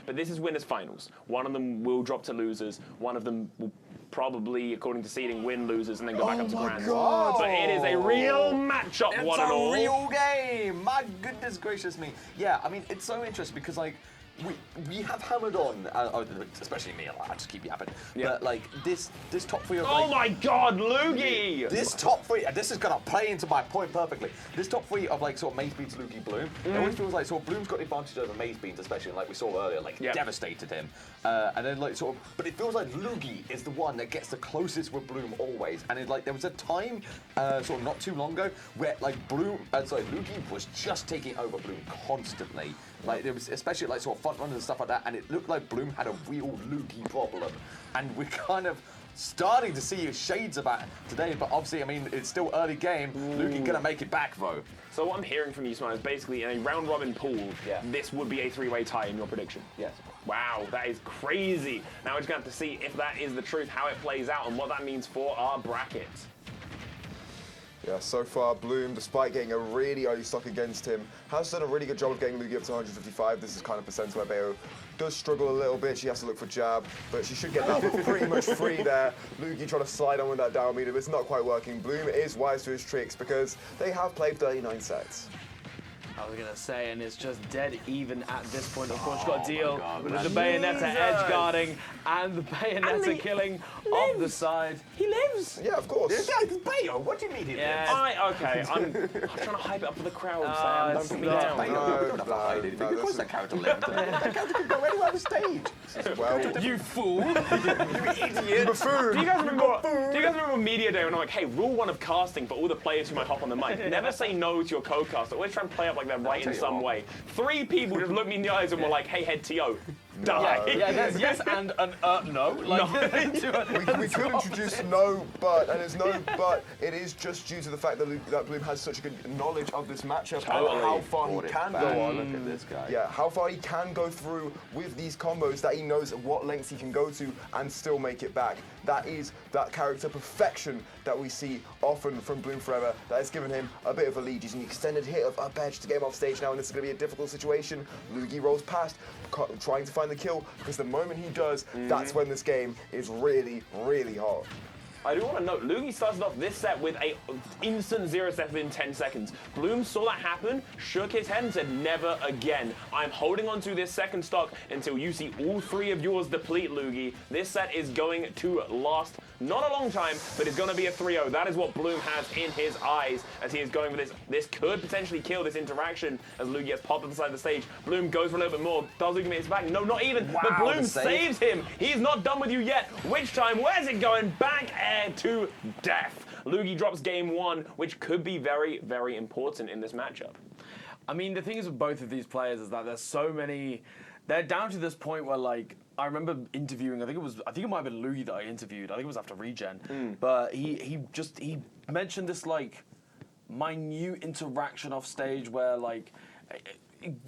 but this is winners finals. One of them will drop to losers. One of them will probably, according to seeding, win losers and then go back up to grand. God. But it is a real matchup, It's one and all. a real game. My goodness gracious me. Yeah, I mean, it's so interesting because, like, we have hammered on, especially me, I just keep yapping. Yeah. But like this top three of Oh my God, Luugi! This top three, and this is gonna play into my point perfectly. This top three of like sort of Maze Beans, Luugi, Bloom. It always feels like sort of Bloom's got the advantage over Maze Beans, especially like we saw earlier, like devastated him. And then like sort of, but it feels like Luugi is the one that gets the closest with Bloom always. And it, like there was a time, sort of not too long ago, where like Luugi was just taking over Bloom constantly. Like there was, especially like sort of front runners and stuff like that, and it looked like Bloom had a real Luugi problem, and we're kind of starting to see shades of that today. But obviously, I mean, it's still early game. Luugi gonna make it back though. So what I'm hearing from you, Simon, is basically in a round robin pool, this would be a three-way tie in your prediction. Yes. Wow, that is crazy. Now we're just gonna have to see if that is the truth, how it plays out, and what that means for our bracket. Yeah, so far, Bloom, despite getting a really early stock against him, has done a really good job of getting Luugi up to 155. This is kind of percent where Bayo does struggle a little bit. She has to look for jab, but she should get that pretty much free there. Luugi trying to slide on with that down meter, but it's not quite working. Bloom is wise to his tricks because they have played 39 sets. I was gonna say, and it's just dead even at this point. Of course, you've got to deal with the Bayonetta edge guarding and the Bayonetta killing off the side. He lives! Yeah, of course. This guy's Bayo. What do you mean he lives? Okay, I'm trying to hype it up for the crowd, Sam. Don't put me down. Bayo, you don't have to hide anything. Of course that character lives. That character can go anywhere on the stage. Well, You fool! You idiot. buffoon. Do you guys remember Media Day when I'm like, hey, rule one of casting for all the players who might hop on the mic, never say no to your co-caster. Always try and play up like they're right in some way. 3 people just looked me in the eyes and were like, hey, head TO, die. Yeah, there's yes and an no. Like, We could introduce no but, and there's no but. It is just due to the fact that Bloom has such a good knowledge of this matchup and how far he can go on. Look at this guy. Yeah, how far he can go through with these combos, that he knows what lengths he can go to and still make it back. That is that character perfection that we see often from Bloom4Eva that has given him a bit of a lead. Using the extended hit of up edge to get him off stage now, and this is going to be a difficult situation. Luugi rolls past, trying to find the kill, because the moment he does, that's when this game is really, really hot. I do want to note, Luugi started off this set with a instant 0 set within 10 seconds. Bloom saw that happen, shook his head and said, never again. I'm holding on to this second stock until you see all 3 of yours deplete, Luugi. This set is going to last not a long time, but it's going to be a 3-0. That is what Bloom has in his eyes as he is going for this. This could potentially kill this interaction as Luugi gets popped up the side of the stage. Bloom goes for a little bit more. Does Luugi make his back? No, not even. Wow, but Bloom the save. saves him. He's not done with you yet. Which time? Where's it going? Back air to death. Luugi drops game 1, which could be very, very important in this matchup. I mean, the thing is with both of these players is that there's so many. They're down to this point where, like, I remember interviewing. I think it might have been Luugi that I interviewed. I think it was after Regen. But he mentioned this like minute interaction off stage where like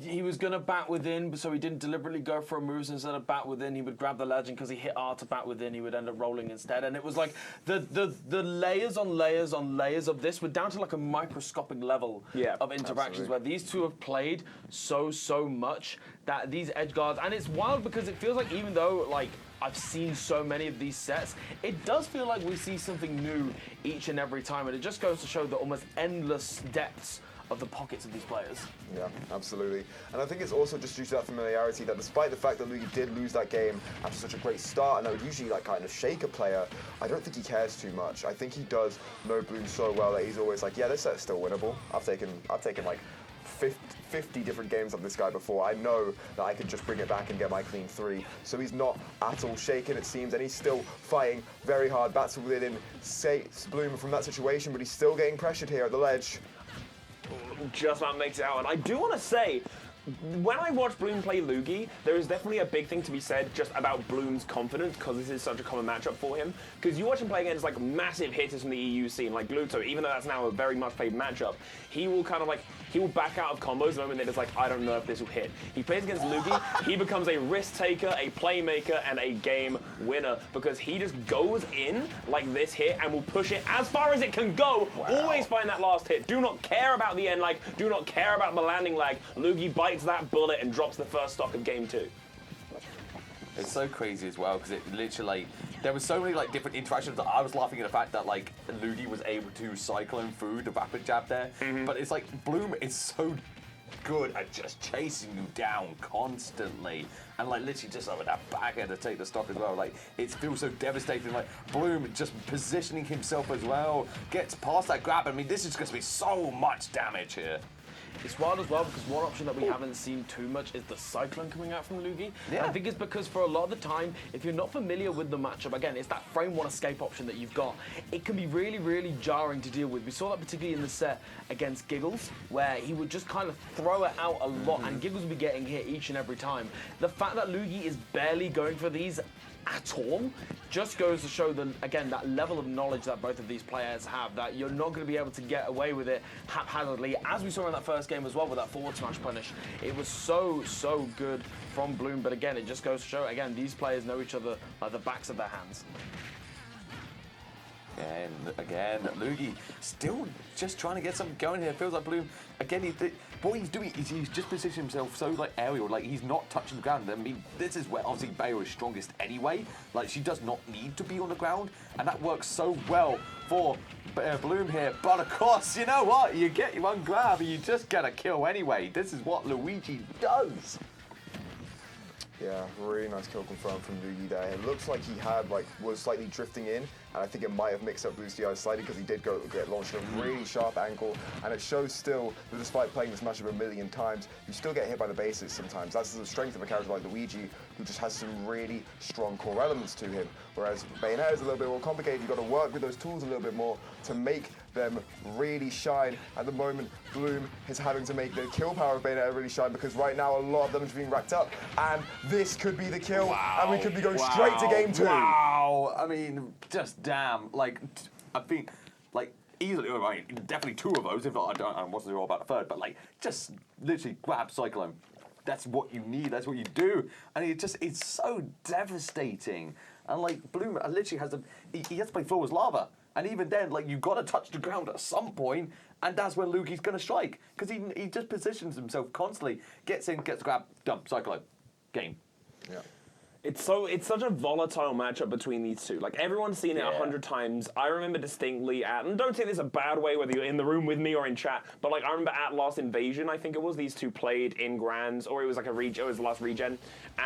he was gonna bat within, so he didn't deliberately go for a moves. Instead of bat within, he would grab the legend because he hit R to bat within. He would end up rolling instead, and it was like the layers on layers on layers of this were down to like a microscopic level of interactions where these two have played so much that these edge guards, and it's wild because it feels like even though like I've seen so many of these sets, it does feel like we see something new each and every time, and it just goes to show the almost endless depths of the pockets of these players. Yeah, absolutely. And I think it's also just due to that familiarity that despite the fact that Luugi did lose that game after such a great start, and that would usually like kind of shake a player, I don't think he cares too much. I think he does know Bloom so well that he's always like, yeah, this set's still winnable. I've taken like 50 different games of this guy before. I know that I could just bring it back and get my clean 3. So he's not at all shaken, it seems, and he's still fighting very hard. Bats within, saves Bloom from that situation, but he's still getting pressured here at the ledge. Just about makes it out. And I do want to say, when I watch Bloom play Luugi, there is definitely a big thing to be said just about Bloom's confidence, because this is such a common matchup for him. Because you watch him play against like massive hitters from the EU scene, like Gluto, even though that's now a very much played matchup, he will kind of like, he will back out of combos the moment they're just like, I don't know if this will hit. He plays against Luugi, he becomes a risk taker, a playmaker, and a game winner, because he just goes in like this hit and will push it as far as it can go. Always find that last hit. Do not care about the end lag, do not care about the landing lag. Luugi bites that bullet and drops the first stock of game 2. It's so crazy as well because it literally there was so many like different interactions that I was laughing at the fact that like Luugi was able to cyclone through the rapid jab there, but it's like Bloom is so good at just chasing you down constantly and like literally just over that backhand to take the stock as well. Like it feels so devastating. Like Bloom just positioning himself as well, gets past that grab. I mean, this is going to be so much damage here. It's wild as well because one option that we haven't seen too much is the Cyclone coming out from Luugi. Yeah. I think it's because for a lot of the time, if you're not familiar with the matchup, again, it's that frame one escape option that you've got. It can be really, really jarring to deal with. We saw that particularly in the set against Giggles, where he would just kind of throw it out a lot and Giggles would be getting hit each and every time. The fact that Luugi is barely going for these at all just goes to show that, again, that level of knowledge that both of these players have, that you're not going to be able to get away with it haphazardly, as we saw in that first game as well with that forward smash punish. It was so good from Bloom, but again, it just goes to show, again, these players know each other like the backs of their hands. And again, Luugi still just trying to get something going here. It feels like Bloom, again, what he's doing is he's just positioning himself so like aerial, like he's not touching the ground. I mean, this is where obviously Bayo is strongest anyway. Like she does not need to be on the ground, and that works so well for Bloom here. But of course, you know what? You get your one grab and you just get a kill anyway. This is what Luigi does. Yeah, really nice kill confirmed from Luugi there. It looks like he had was slightly drifting in, and I think it might have mixed up Blue's DI slightly because he did get launched at a really sharp angle, and it shows still that despite playing this matchup a million times, you still get hit by the bases sometimes. That's the strength of a character like Luigi, who just has some really strong core elements to him. Whereas Bayonetta is a little bit more complicated. You've got to work with those tools a little bit more to make them really shine. At the moment, Bloom is having to make the kill power of Bayonetta really shine because right now a lot of them is being racked up, and this could be the kill, and we could be going straight to game 2. Wow! I mean, just damn. Like, I think, like, easily, I mean, definitely 2 of those. If not, I wasn't sure about the third, but like, just literally grab Cyclone. That's what you need. That's what you do, and it's so devastating. And like Bloom literally has he has to play full as lava. And even then, like, you've got to touch the ground at some point, and that's when Luugi's going to strike. Because he just positions himself constantly, gets in, gets grabbed, dump, Cyclone, game. Yeah. It's such a volatile matchup between these two. Like, everyone's seen it 100 times. I remember distinctly and don't take this a bad way, whether you're in the room with me or in chat, but like, I remember at Last Invasion, I think it was, these two played in Grands, or it was like it was the last regen,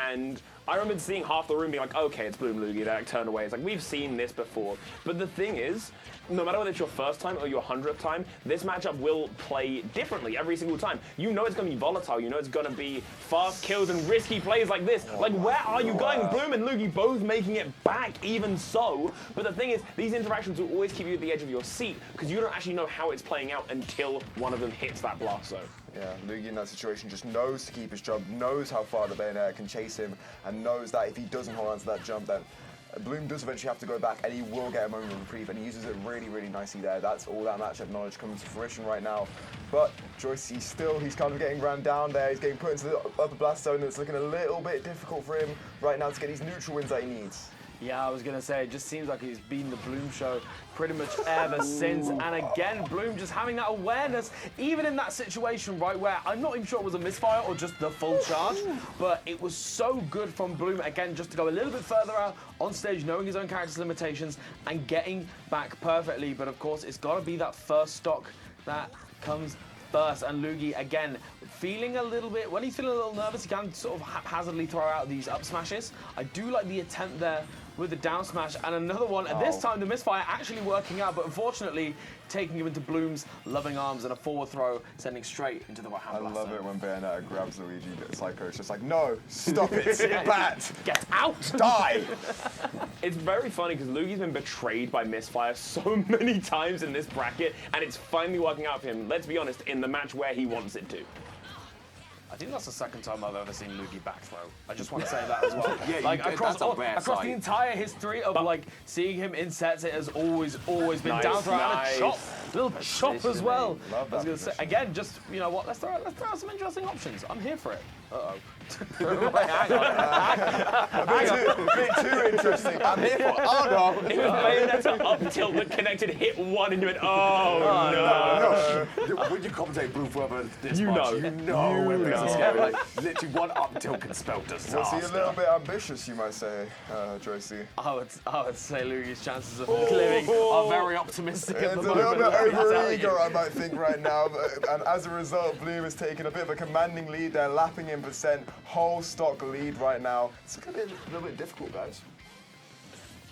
and I remember seeing half the room being like, okay, it's Bloom Luugi, they like turn away. It's like, we've seen this before. But the thing is, no matter whether it's your first time or your 100th time, this matchup will play differently every single time. You know it's going to be volatile. You know it's going to be fast kills and risky plays like this. Like, where are you going? Bloom and Luugi both making it back, even so. But the thing is, these interactions will always keep you at the edge of your seat because you don't actually know how it's playing out until one of them hits that blast zone. Yeah, Luugi in that situation just knows to keep his jump, knows how far the Bayonetta can chase him, and knows that if he doesn't hold on to that jump, then Bloom does eventually have to go back, and he will get a moment of reprieve, and he uses it really, really nicely there. That's all that matchup knowledge comes to fruition right now. But Joyce, he's kind of getting ran down there. He's getting put into the upper blast zone, and it's looking a little bit difficult for him right now to get these neutral wins that he needs. Yeah, I was going to say, it just seems like he's been the Bloom show pretty much ever since. And again, Bloom just having that awareness, even in that situation, right, where I'm not even sure it was a misfire or just the full charge, but it was so good from Bloom, again, just to go a little bit further out on stage, knowing his own character's limitations and getting back perfectly. But of course, it's got to be that first stock that comes first. And Luugi, again, feeling a little bit, when he's feeling a little nervous, he can sort of haphazardly throw out these up smashes. I do like the attempt there with the down smash, and another one, and this time the misfire actually working out, but unfortunately taking him into Bloom's loving arms and a forward throw, sending straight into the right hand. I love it when Bayonetta grabs Luigi, Psycho. It's just like, no, stop it, sit back, get out, die. It's very funny because Luugi's been betrayed by misfire so many times in this bracket, and it's finally working out for him, let's be honest, in the match where he wants it to. I think that's the second time I've ever seen Luugi back throw. I just want to say that as well. Yeah, like across the the entire history of like seeing him in sets, it has always been Nice, down throw and a chop, little chop as well. Love I was that gonna say position. again, just you know what? Let's throw out some interesting options. I'm here for it. Uh-oh. a bit too interesting. I'm here for. Oh no. It was Bayonetta up tilt that connected, hit one, and you went, oh no. When you commentate Bloom4Eva this You much, know. you know when things are know. scary. Like, literally one up tilt can spell disaster. Was he a little bit ambitious, you might say, Joycey? I would say Luugi's chances of living are very optimistic at It's the a moment. little bit let me tell over-eager, you. I might think, right now. And as a result, Bloom has taken a bit of a commanding lead. They're lapping in percent, whole stock lead right now. It's going to be a little bit difficult, guys.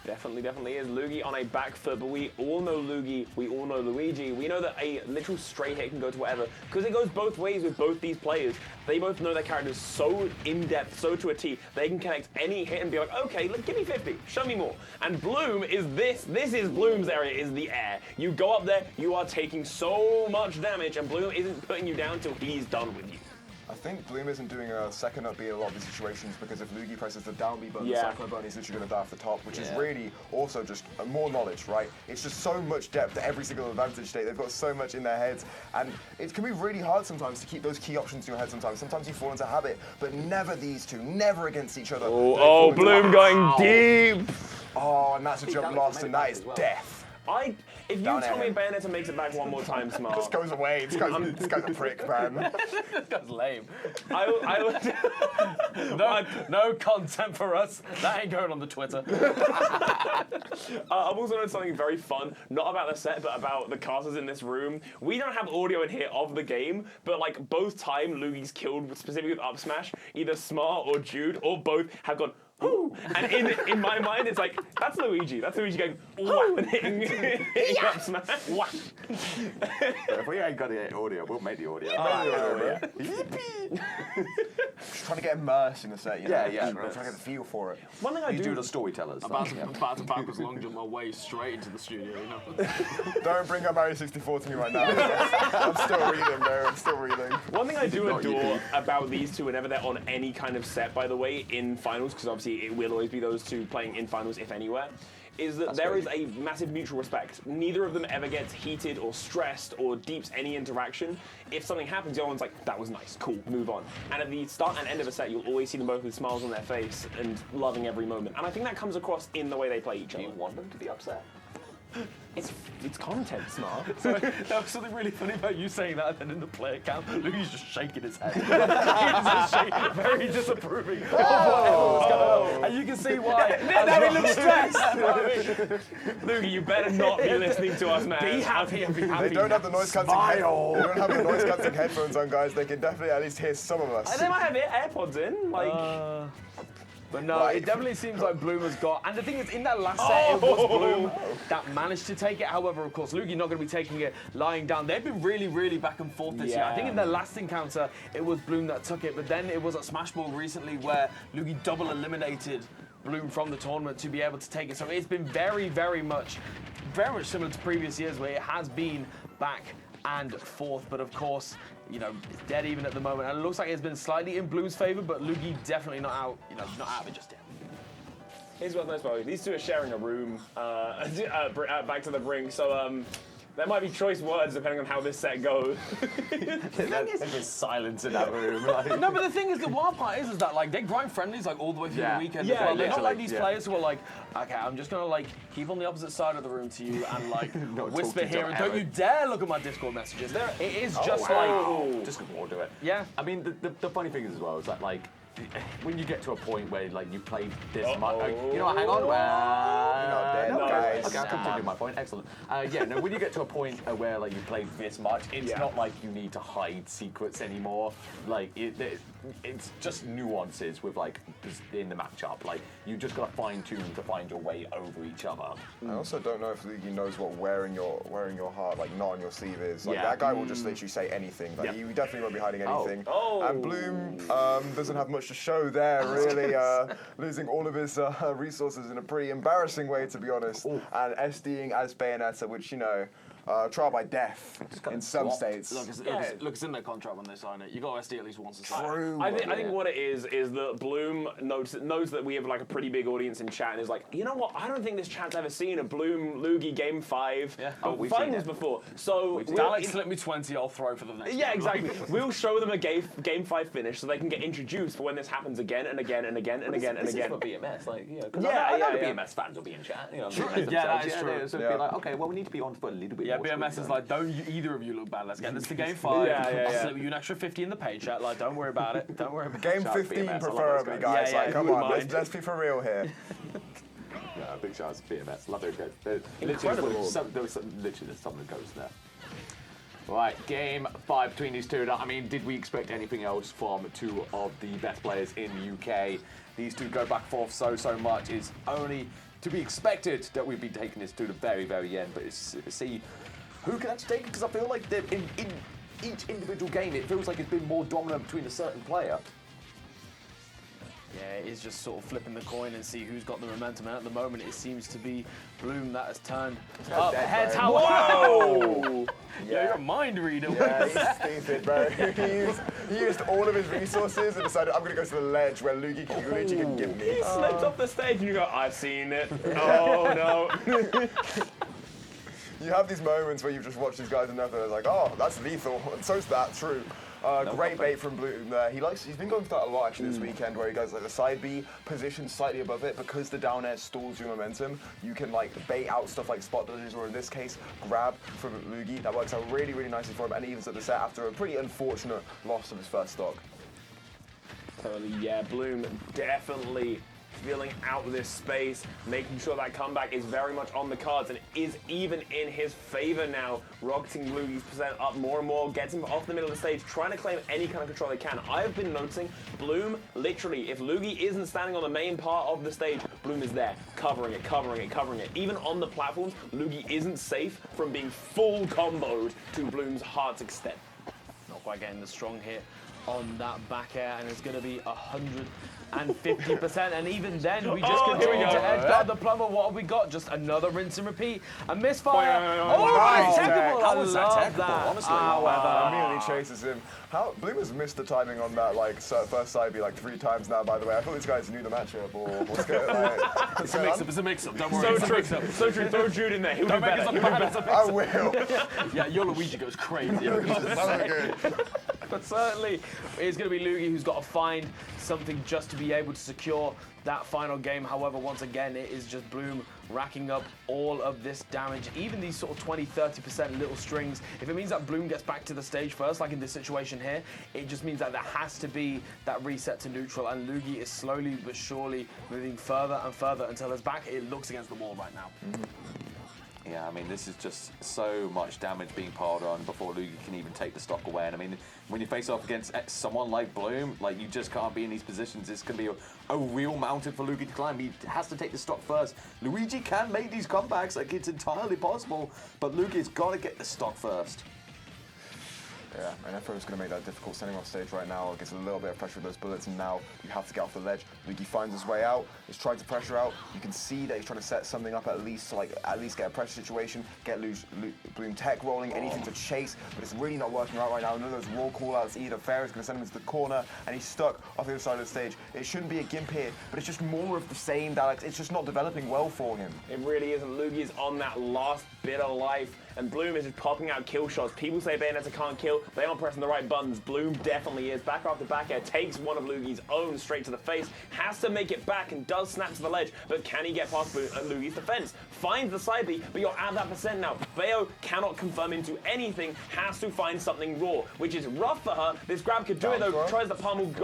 Definitely is. Luugi on a back foot, but we all know Luugi, we all know Luigi. We know that a literal straight hit can go to whatever, because it goes both ways with both these players. They both know their characters so in-depth, so to a T, they can connect any hit and be like, okay, look, give me 50, show me more. And Bloom is this is Bloom's area, is the air. You go up there, you are taking so much damage, and Bloom isn't putting you down till he's done with you. I think Bloom isn't doing a second up B in a lot of these situations because if Luugi presses the down B button, Yeah. the Cyclone button, he's literally going to die off the top, which is Yeah. really also just more knowledge, right? It's just so much depth at every single advantage state. They've got so much in their heads, and it can be really hard sometimes to keep those key options in your head sometimes. Sometimes you fall into habit, but never these two, never against each other. They fall Oh, into Bloom that. going deep. Oh, and that's a jump damage lost, made and it that back is as well. death. If you Down tell me air. Bayonetta makes it back one more time, Smart. This goes away. This guy's a prick, man. That's lame. I would. No content for us. That ain't going on the Twitter. I've also noticed something very fun, not about the set, but about the casters in this room. We don't have audio in here of the game, but like both time Luugi's killed, specifically with up smash, either Smart or Jude, or both have gone, ooh. And in my mind, it's like, that's Luigi. That's Luigi going, ooh, and hitting up smash. If we ain't got the audio, we'll make the audio. Yippee! Just trying to get immersed in the set, you know? Yeah. I'm trying to get the feel for it. One thing I You do do the storytellers. About yeah. to backwards long jump my way straight into the studio, you know. Don't bring up Mario 64 to me right now. I'm still reeling, bro. I'm still reeling. One thing I do Not you, adore Pete. about these two whenever they're on any kind of set, by the way, in finals, because obviously it will always be those two playing in finals, if anywhere, is that there is a massive mutual respect. Neither of them ever gets heated or stressed or deeps any interaction. If something happens, the other one's like, that was nice, cool, move on. And at the start and end of a set, you'll always see them both with smiles on their face and loving every moment. And I think that comes across in the way they play each Do other. you want them to be upset? It's content, Smart. So, that was something really funny about you saying that, and then in the player count, Luigi's just shaking his head. He's just shaking, very disapproving of whatever's going on. And you can see why. Now he looks stressed. Luugi, you better not be listening to us, man. Be happy and be happy. They don't have the noise cancelling Smile. They don't have the noise cancelling headphones on, guys. They can definitely at least hear some of us. And they might have AirPods in, like. But no, Right. it definitely seems like Bloom has got. And the thing is, in that last set, it was Bloom that managed to take it. However, of course, Luugi not going to be taking it lying down. They've been really back and forth this year. I think in their last encounter, it was Bloom that took it. But then it was at Smash Ball recently where Luugi double eliminated Bloom from the tournament to be able to take it. So it's been very much similar to previous years where it has been back and forth. But of course, you know, it's dead even at the moment. And it looks like it's been slightly in Bloom's favor, but Luugi definitely not out, not out of it just yet. Here's what's nice about it. These two are sharing a room back to the Brink, so there might be choice words depending on how this set goes. There's silence in that room. Like. No, but the thing is, the wild part is that like they grind friendlies like all the way through Yeah. the weekend. Yeah, as well. They're not literally, like these yeah. players who are like, okay, I'm just gonna like keep on the opposite side of the room to you and like Not whisper talk to here each and other don't you dare look at my Discord messages. It is just like, Just more do it. yeah. I mean, the funny thing is as well is that like when you get to a point where like you play this much, you know what? Hang on. not dead, no, guys. Okay, I'll continue my point. Excellent. Yeah, no. When you get to a point where like you play this much, it's not like you need to hide secrets anymore. Like it's just nuances with like in the matchup. Like you just gotta fine tune to find your way over each other. I also don't know if Luugi knows what wearing your heart, like not on your sleeve is. Like Yeah. that guy will just literally say anything. Like Yeah. he definitely won't be hiding Oh. anything. Oh. And Bloom doesn't have much to show there, really. Losing all of his resources in a pretty embarrassing way, to be honest. And SDing as Bayonetta, which, you know, trial by death in some states. Look, it's in their contract when they sign it. You got to SD at least once to sign it. True, I think what it is that Bloom knows that we have like a pretty big audience in chat and is like, you know what? I don't think this chat's ever seen a Bloom Luugi Game 5 we've finals seen it. before. So Alex slip me 20, I'll throw for the next yeah, one. exactly. We'll show them a game 5 finish so they can get introduced for when this happens again and again and again and again and This again. is for BMS, like, you know, 'cause Yeah, I know the yeah. BMS fans will be in chat. You know, True. BMS Yeah, that themselves, is true. So it'd be like, okay, well, we need to be on for a little bit Yeah, more. BMS is like, don't either of you look bad. Let's get this to game 5. Yeah. I'll slip you an extra 50 in the paycheck. Like, don't worry about it. Don't worry about it. Game Shout out 15 BMS, I love those preferably, guys. Yeah, like, come who on, would mind? let's be for real here. Yeah, big shout out to BMS. Love those guys. Incredible. There was literally some that goes there. Right, game 5 between these two. I mean, did we expect anything else from two of the best players in the UK? These two go back and forth so much. It's only to be expected that we'd be taking this to the very, very end. But it's to see who can actually take it, because I feel like in each individual game, it feels like it's been more dominant between a certain player. Yeah, it is just sort of flipping the coin and see who's got the momentum. And at the moment, it seems to be Bloom that has turned up. dead, Heads bro. how Whoa! Yeah, you're a mind reader. Yeah, he's stupid, bro. He used all of his resources and decided, I'm going to go to the ledge where Luigi can give me. He slipped off the stage and you go, I've seen it. Oh no. You have these moments where you've just watched these guys enough and it's like, oh, that's lethal, and so's that, true. Great bait from Bloom there. He's been going for that a lot actually this weekend, where he goes like the side B position slightly above it, because the down air stalls your momentum. You can like bait out stuff like spot dodges, or in this case, grab from Luugi. That works out really, really nicely for him, and he evens at the set after a pretty unfortunate loss of his first stock. Totally, yeah. Bloom definitely feeling out this space, making sure that comeback is very much on the cards and is even in his favor now. Rocketing Luugi's percent up more and more, gets him off the middle of the stage, trying to claim any kind of control they can. I've been noticing Bloom, literally, if Luugi isn't standing on the main part of the stage, Bloom is there, covering it. Even on the platforms, Luugi isn't safe from being full comboed to Bloom's heart's extent. Not quite getting the strong hit on that back air, and it's going to be 150%. And even then, we just continue to edge down the plumber. What have we got? Just another rinse and repeat. A misfire. Nice. Technical. I How was that love technical, that. honestly? However, Immediately chases him. Bloom has missed the timing on that first side B like 3 times now, by the way. I thought these guys knew the matchup, or what's going on. it's a mix-up. It's a mix-up. Don't worry. So true. Throw Jude in there. He'll do Don't make better. us up. I will. Yeah, your Luigi goes crazy. So good. But certainly, it's going to be Luugi who's got to find something just to be able to secure that final game. However, once again, it is just Bloom racking up all of this damage, even these sort of 20-30% little strings. If it means that Bloom gets back to the stage first, like in this situation here, it just means that there has to be that reset to neutral, and Luugi is slowly but surely moving further and further until his back, it looks against the wall right now. Yeah, I mean, this is just so much damage being piled on before Luugi can even take the stock away. And I mean, when you face off against someone like Bloom, like, you just can't be in these positions. It's going to be a real mountain for Luugi to climb. He has to take the stock first. Luigi can make these comebacks, like, it's entirely possible, but Luugi's got to get the stock first. Yeah, and everyone's going to make that difficult standing off stage right now. Gets a little bit of pressure with those bullets, and now you have to get off the ledge. Luugi finds his way out. He's trying to pressure out. You can see that he's trying to set something up at least to at least get a pressure situation, get Bloom tech rolling, anything to chase, but it's really not working out right now. None of those raw callouts either. Fair is going to send him into the corner, and he's stuck off the other side of the stage. It shouldn't be a gimp here, but it's just more of the same, Alex. It's just not developing well for him. It really isn't. Luugi is on that last bit of life, and Bloom is just popping out kill shots. People say Bayonetta can't kill. They aren't pressing the right buttons. Bloom definitely is. Back after back air, takes one of Luugi's own straight to the face, has to make it back and does snap to the ledge, but can he get past Luugi's defense? Finds the side B, but you're at that percent now. Bayo cannot confirm into anything, has to find something raw, which is rough for her. This grab could do it though, tries the pummel,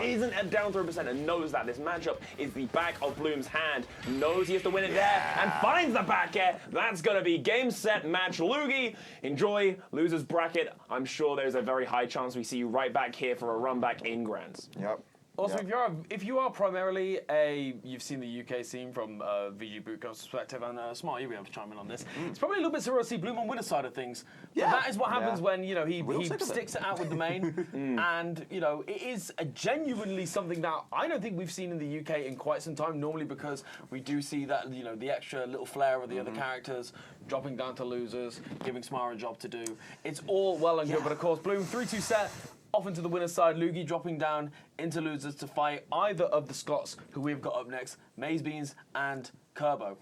isn't at down throw percent, and knows that this matchup is the back of Bloom's hand. Knows he has to win it there, and finds the back air. That's gonna be game, set, match. Luugi, enjoy loser's bracket. I'm sure there's a very high chance we see you right back here for a run back in Grands. Yep. Also, if you are primarily you've seen the UK scene from VGBootCamp's perspective, and Smart, you'll be able to chime in on this. It's probably a little bit surreal to see Bloom on winner's side of things. Yeah. But that is what happens when he sick of it. sticks it out with the main, and it is genuinely something that I don't think we've seen in the UK in quite some time. Normally, because we do see that the extra little flair of the other characters dropping down to losers, giving Smart a job to do. It's all well and good, but of course, Bloom 3-2 set. Off into the winner's side, Luugi dropping down into losers to fight either of the Scots who we've got up next, Maze Beans and Kerbo.